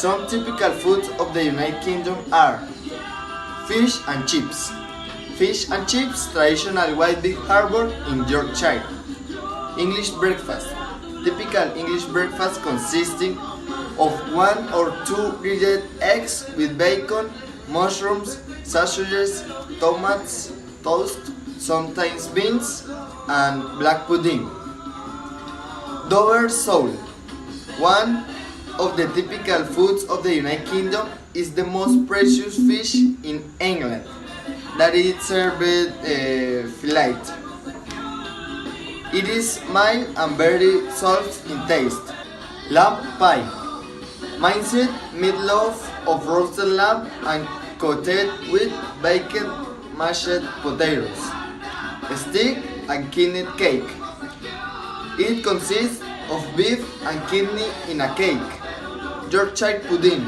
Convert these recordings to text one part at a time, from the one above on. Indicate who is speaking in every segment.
Speaker 1: Some typical foods of the United Kingdom are fish and chips. Fish and chips, traditional white beef harbour in Yorkshire. English breakfast. Typical English breakfast consisting of 1 or 2 grilled eggs with bacon, mushrooms, sausages, tomatoes, toast, sometimes beans, and black pudding. Dover sole. One of the typical foods of the United Kingdom is the most precious fish in England, that is served fillet. It is mild and very salt in taste. Lamb pie. Minced meatloaf of roasted lamb and coated with baked mashed potatoes. Steak and kidney cake. It consists of beef and kidney in a cake. Yorkshire pudding.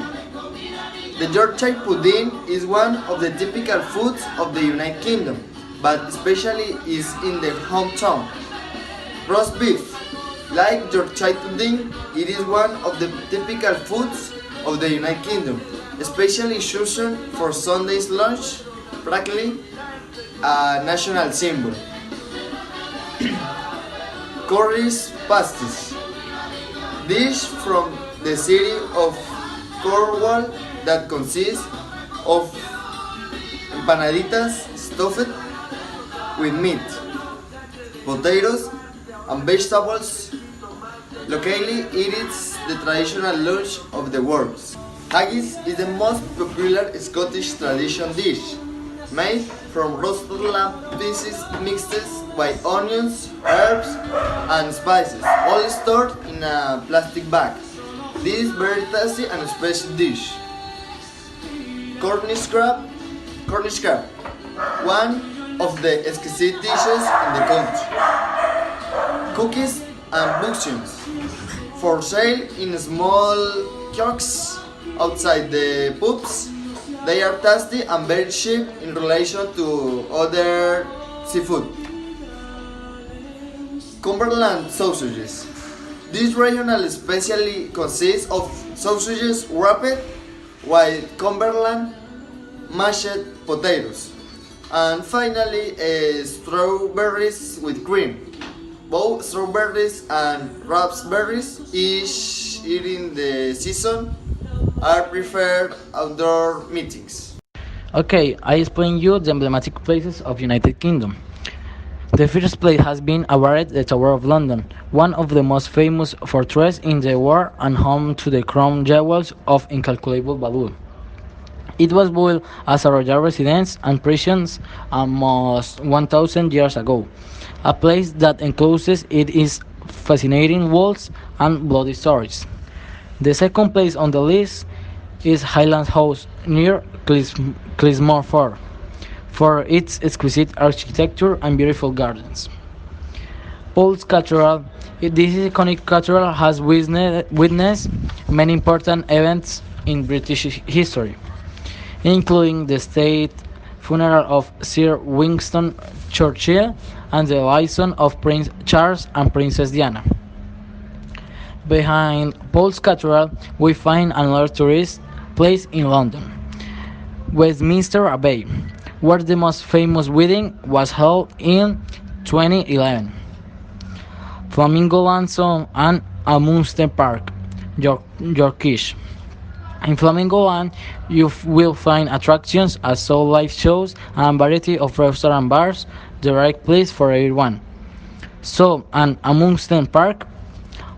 Speaker 1: The Yorkshire pudding is one of the typical foods of the United Kingdom, but especially is in the hometown. Roast beef. Like Yorkshire pudding, it is one of the typical foods of the United Kingdom, especially chosen for Sunday's lunch, practically a national symbol. Cornish pasties. Dish from the city of Cornwall that consists of empanaditas stuffed with meat, potatoes, and vegetables. Locally, it is the traditional lunch of the world. Haggis is the most popular Scottish tradition dish, made from roasted lamb pieces mixed with onions, herbs, and spices, all stored in a plastic bag. This is very tasty and special dish. Cornish crab. Cornish crab, one of the exquisite dishes in the country. Cookies and buskins, for sale in small kiosks outside the pubs. They are tasty and very cheap in relation to other seafood. Cumberland sausages. This regional specialty consists of sausages wrapped with Cumberland mashed potatoes, and finally strawberries with cream. Both strawberries and raspberries, each in the season, are preferred outdoor meetings.
Speaker 2: Okay, I explain you the emblematic places of United Kingdom. The first place has been awarded the Tower of London, one of the most famous fortresses in the world and home to the crown jewels of incalculable value. It was built as a royal residence and prison almost 1,000 years ago. A place that encloses it is fascinating walls and bloody stories. The second place on the list is Highland House near Clismore for its exquisite architecture and beautiful gardens. Paul's Cathedral. This iconic cathedral has witnessed many important events in British history, including the state funeral of Sir Winston Churchill and the liaison of Prince Charles and Princess Diana. Behind Paul's Cathedral, we find another tourist place in London, Westminster Abbey, where the most famous wedding was held in 2011. Flamingo Land Zone and Amusement Park, Yorkish. In Flamingo Land, you will find attractions as so live shows and a variety of restaurant bars, the right place for everyone. So, an amusement park,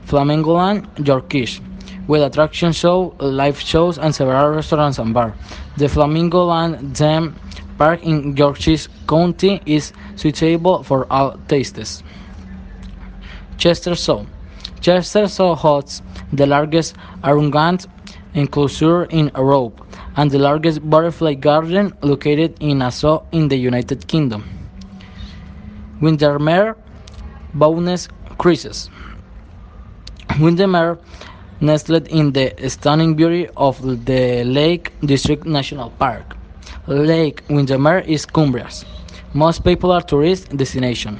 Speaker 2: Flamingo Land, Yorkish, with attraction show, live shows, and several restaurants and bars. The Flamingo Land Theme Park in Yorkshire County is suitable for all tastes. Chester Zoo. Chester Zoo hosts the largest orangutan enclosure in Europe and the largest butterfly garden located in a zoo in the United Kingdom. Windermere Bowness Cruises. Windermere, nestled in the stunning beauty of the Lake District National Park. Lake Windermere is Cumbria's most popular tourist destination.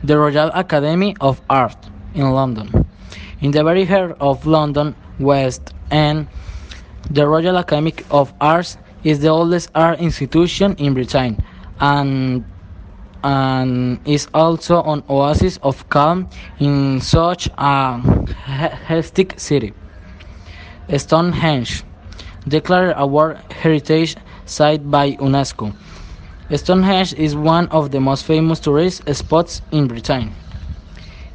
Speaker 2: The Royal Academy of Art in London. In the very heart of London, West and the Royal Academy of Arts is the oldest art institution in Britain and is also an oasis of calm in such a hectic city. Stonehenge, declared a World Heritage Site by UNESCO. Stonehenge is one of the most famous tourist spots in Britain.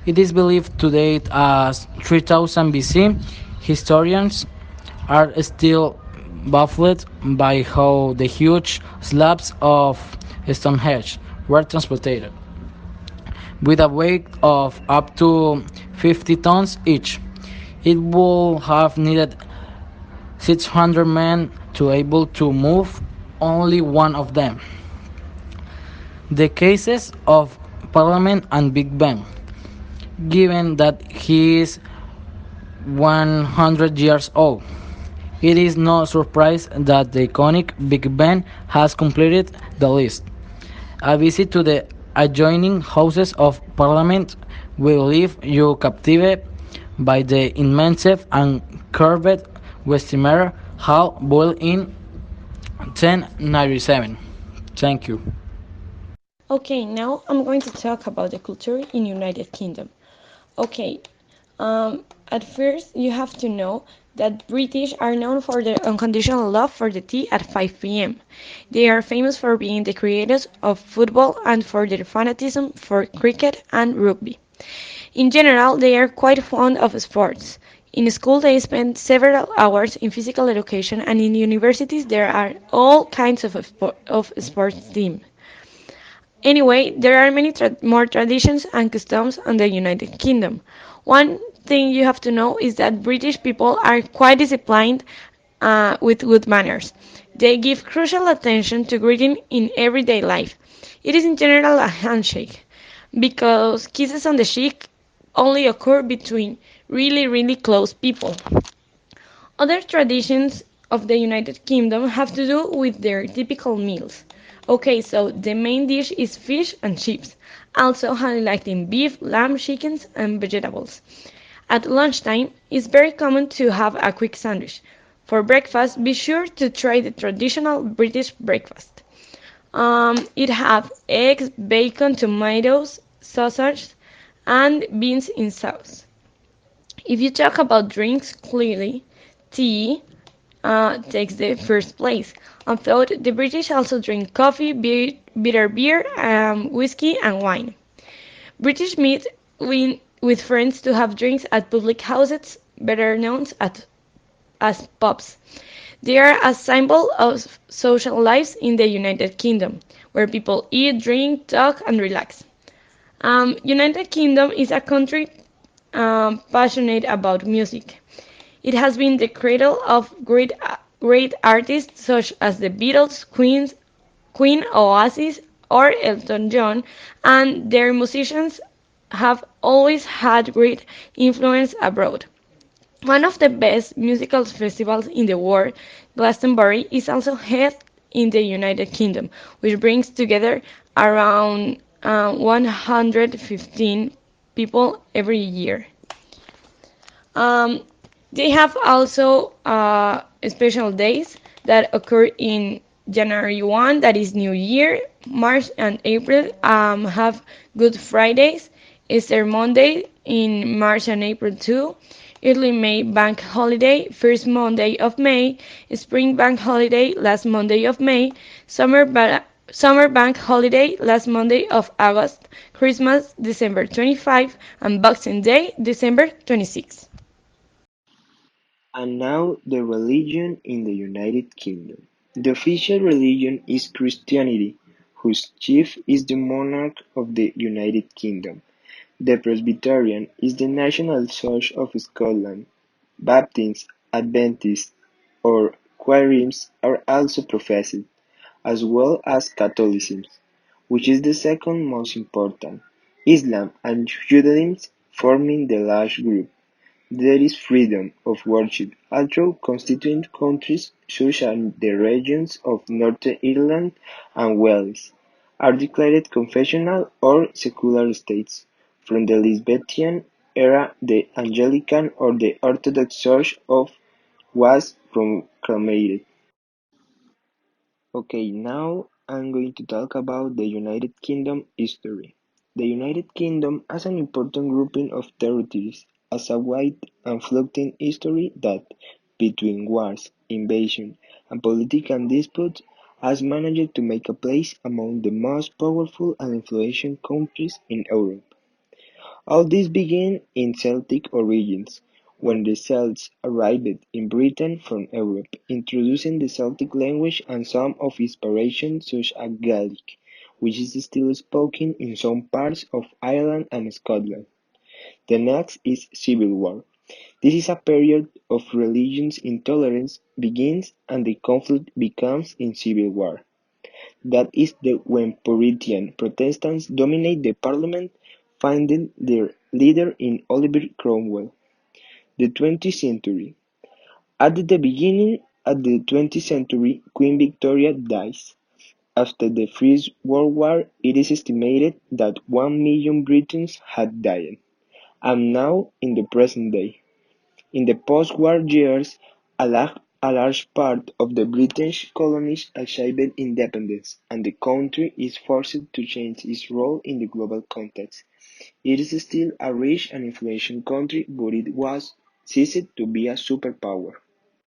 Speaker 2: It is believed to date as 3000 BC. Historians are still baffled by how the huge slabs of Stonehenge were transported, with a weight of up to 50 tons each. It would have needed 600 men to able to move only one of them. The cases of Parliament and Big Ben, given that he is 100 years old. It is no surprise that the iconic Big Ben has completed the list. A visit to the adjoining Houses of Parliament will leave you captivated by the immense and curved Westminster Hall built in 1097. Thank you.
Speaker 3: Okay, now I'm going to talk about the culture in United Kingdom. Okay, at first you have to know that British are known for their unconditional love for the tea at 5 p.m. They are famous for being the creators of football and for their fanatism for cricket and rugby. In general, they are quite fond of sports. In school, they spend several hours in physical education, and in universities, there are all kinds of sports teams. Anyway, there are many more traditions and customs in the United Kingdom. One thing you have to know is that British people are quite disciplined with good manners. They give crucial attention to greeting in everyday life. It is in general a handshake, because kisses on the cheek only occur between really close people. Other traditions of the United Kingdom have to do with their typical meals. Okay, so the main dish is fish and chips, also highlighting beef, lamb, chickens, and vegetables. At lunchtime, it's very common to have a quick sandwich. For breakfast, be sure to try the traditional British breakfast. It has eggs, bacon, tomatoes, sausage, and beans in sauce. If you talk about drinks, clearly, tea takes the first place. Although the British also drink coffee, bitter beer, whiskey, and wine. British meet with friends to have drinks at public houses, better known as pubs. They are a symbol of social lives in the United Kingdom, where people eat, drink, talk, and relax. United Kingdom is a country passionate about music. It has been the cradle of great artists such as the Beatles, Queen, Oasis, or Elton John, and their musicians have always had great influence abroad. One of the best musical festivals in the world, Glastonbury, is also held in the United Kingdom, which brings together around 115 people every year. Um, they have also special days that occur in January 1, that is New Year. March and April have Good Fridays, Easter Monday in March and April too. Early May Bank Holiday, first Monday of May, Spring Bank Holiday, last Monday of May, Summer Bank Holiday, last Monday of August, Christmas, December 25, and Boxing Day, December 26.
Speaker 4: And now the religion in the United Kingdom. The official religion is Christianity, whose chief is the monarch of the United Kingdom. The Presbyterian is the national church of Scotland. Baptists, Adventists, or Quakers are also professed, as well as Catholicism, which is the second most important, Islam and Judaism forming the last group. There is freedom of worship, although constituent countries such as the regions of Northern Ireland and Wales are declared confessional or secular states. From the Elizabethan era, the Anglican or the Orthodox Church of was proclaimed. Okay, now I'm going to talk about the United Kingdom history. The United Kingdom has an important grouping of territories, has a wide and fluctuating history that, between wars, invasion, and political disputes, has managed to make a place among the most powerful and influential countries in Europe. All this began in Celtic origins, when the Celts arrived in Britain from Europe, introducing the Celtic language and some of its variations such as Gaelic, which is still spoken in some parts of Ireland and Scotland. The next is Civil War. This is a period of religious intolerance begins and the conflict becomes in civil war. That is when Puritan Protestants dominate the parliament, finding their leader in Oliver Cromwell. The 20th century. At the beginning of the 20th century, Queen Victoria dies. After the First World War, it is estimated that 1 million Britons had died. And now, in the present day. In the post-war years, a large part of the British colonies achieved independence, and the country is forced to change its role in the global context. It is still a rich and influential country, but it was ceased to be a superpower.